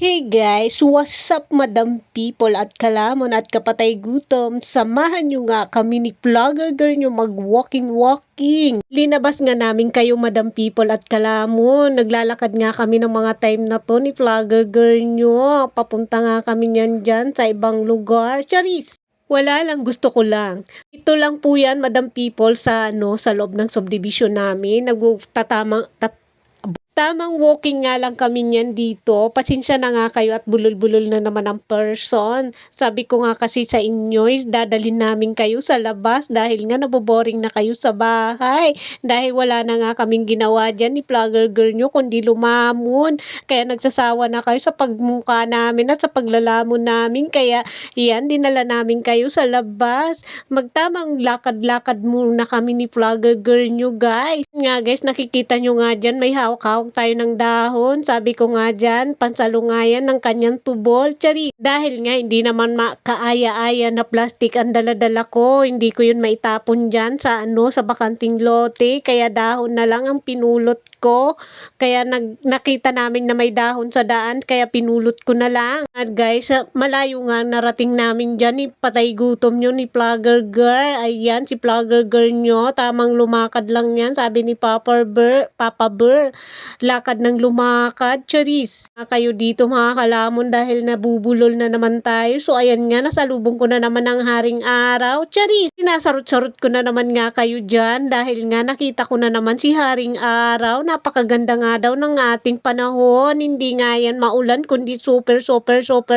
Hey guys, what's up madam people at kalamon at kapatay gutom? Samahan nyo nga kami ni vlogger girl nyo mag-walking. Linabas nga namin kayo madam people at kalamon. Naglalakad nga kami ng mga time na to ni vlogger girl nyo. Papunta nga kami nyan dyan sa ibang lugar. Charis! Wala lang, gusto ko lang. Ito lang po yan, madam people, sa loob ng subdivision namin. Tamang walking nga lang kami niyan dito. Pasensya na nga kayo at bulol-bulol na naman ang person. Sabi ko nga kasi sa inyo, dadalhin namin kayo sa labas dahil nga naboboring na kayo sa bahay. Dahil wala na nga kaming ginawa dyan ni vlogger girl nyo kundi lumamon. Kaya nagsasawa na kayo sa pagmukha namin at sa paglalamon namin. Kaya yan, dinala namin kayo sa labas. Magtamang lakad-lakad muna kami ni vlogger girl nyo guys. Nga guys, nakikita nyo nga dyan, may hawak-hawak tayo ng dahon. Sabi ko nga dyan, pansalungayan ng kanyang tubol. Chari, dahil nga hindi naman makaaya-aya na plastic ang daladala ko. Hindi ko yun maitapon dyan sa bakanting lote. Kaya dahon na lang ang pinulot ko. Kaya nakita namin na may dahon sa daan. Kaya pinulot ko na lang. At guys, malayo nga narating namin dyan. Patay gutom nyo ni vlogger girl. Ayan, si vlogger girl nyo. Tamang lumakad lang yan. Sabi ni Papa Burr. Lakad ng lumakad, charis. Kayo dito mga kalamon dahil nabubulol na naman tayo. So ayan nga, nasalubong ko na naman ang haring araw, charis. Sinasarot-sarot ko na naman nga kayo dyan dahil nga nakita ko na naman si haring araw. Napakaganda nga daw ng ating panahon. Hindi nga yan maulan kundi super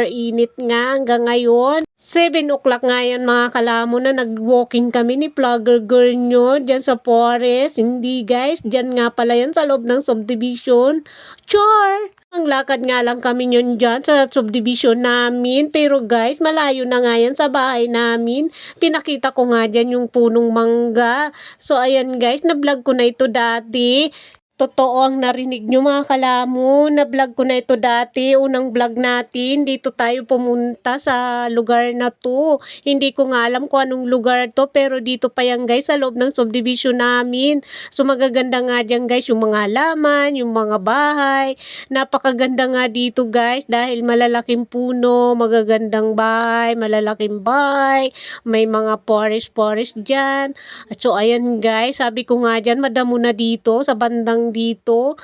init nga hanggang ngayon. 7 o'clock nga yan mga kalamon na nag-walking kami ni vlogger girl nyo dyan sa forest. Hindi guys, dyan nga pala yan sa loob ng subdivision. Char! Ang lakad nga lang kami yun dyan sa subdivision namin. Pero guys, malayo na nga yan sa bahay namin. Pinakita ko nga dyan yung punong mangga. So ayan guys, na-vlog ko na ito dati. Totoo ang narinig nyo mga kalamon, na-vlog ko na ito dati, unang vlog natin, dito tayo pumunta sa lugar na to. Hindi ko nga alam kung anong lugar to, pero dito pa yan guys, sa loob ng subdivision namin. So magaganda nga dyan guys, yung mga halaman, yung mga bahay. Napakaganda nga dito guys, dahil malalaking puno, magagandang bahay, malalaking bahay, may mga forest dyan. So ayan guys, sabi ko nga dyan, madamo na dito, sa bandang dito.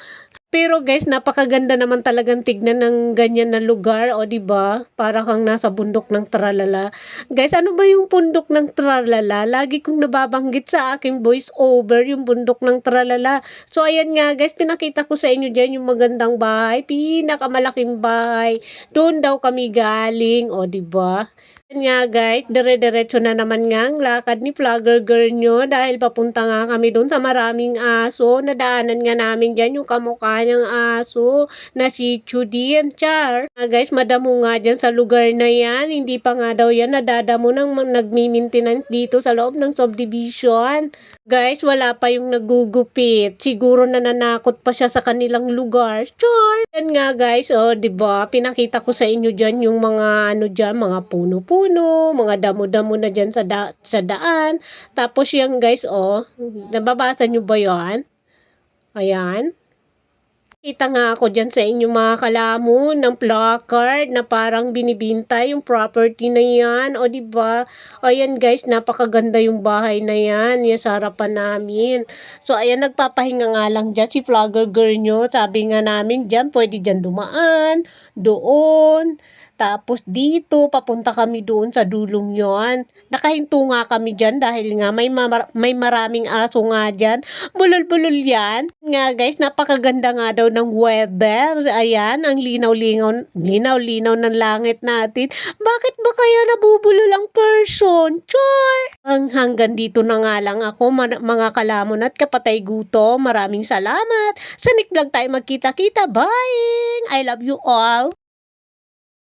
Pero guys, napakaganda naman talagang tignan ng ganyan na lugar, o di ba? Para kang nasa bundok ng Tralala. Guys, ano ba yung bundok ng Tralala? Lagi kong nababanggit sa aking voice over yung bundok ng Tralala. So ayan nga guys, pinakita ko sa inyo diyan yung magandang bahay, pinakamalaking bahay. Doon daw kami galing, o di ba? Yan nga guys, dire-diretso na naman nga ang lakad ni vlogger girl nyo dahil papunta nga kami doon sa maraming aso. Nadaanan nga namin dyan yung kamukha niyang aso na si Chudi and Char. Guys, madamo nga dyan sa lugar na yan. Hindi pa nga daw yan nadadamo ng nagmi-maintenance dito sa loob ng subdivision. Guys, wala pa yung nagugupit. Siguro nananakot pa siya sa kanilang lugar. Char! Yan nga guys, oh, 'di ba? Pinakita ko sa inyo diyan yung mga ano diyan, mga puno-puno, mga damo-damo na diyan sa daan. Tapos yan guys, oh, nababasa niyo ba 'yan? Ayan. Kita nga ako dyan sa inyo mga kalamon ng placard na parang binibinta yung property na yan. O diba? O yan guys, napakaganda yung bahay na yan. Yan sa harapan namin. So ayan, nagpapahinga nga lang dyan si vlogger girl nyo. Sabi nga namin dyan, pwede dyan dumaan, doon. Tapos dito, papunta kami doon sa dulong yon. Nakahinto nga kami dyan dahil nga may maraming aso nga dyan. Bulol-bulol yan. Nga guys, napakaganda nga daw ng weather. Ayan, ang linaw-linaw ng langit natin. Bakit ba kaya nabubulol ang person? Char! Hanggang dito na nga lang ako, mga kalamon at kapatay gutom. Maraming salamat. Sa next vlog tayo magkita-kita. Bye! I love you all.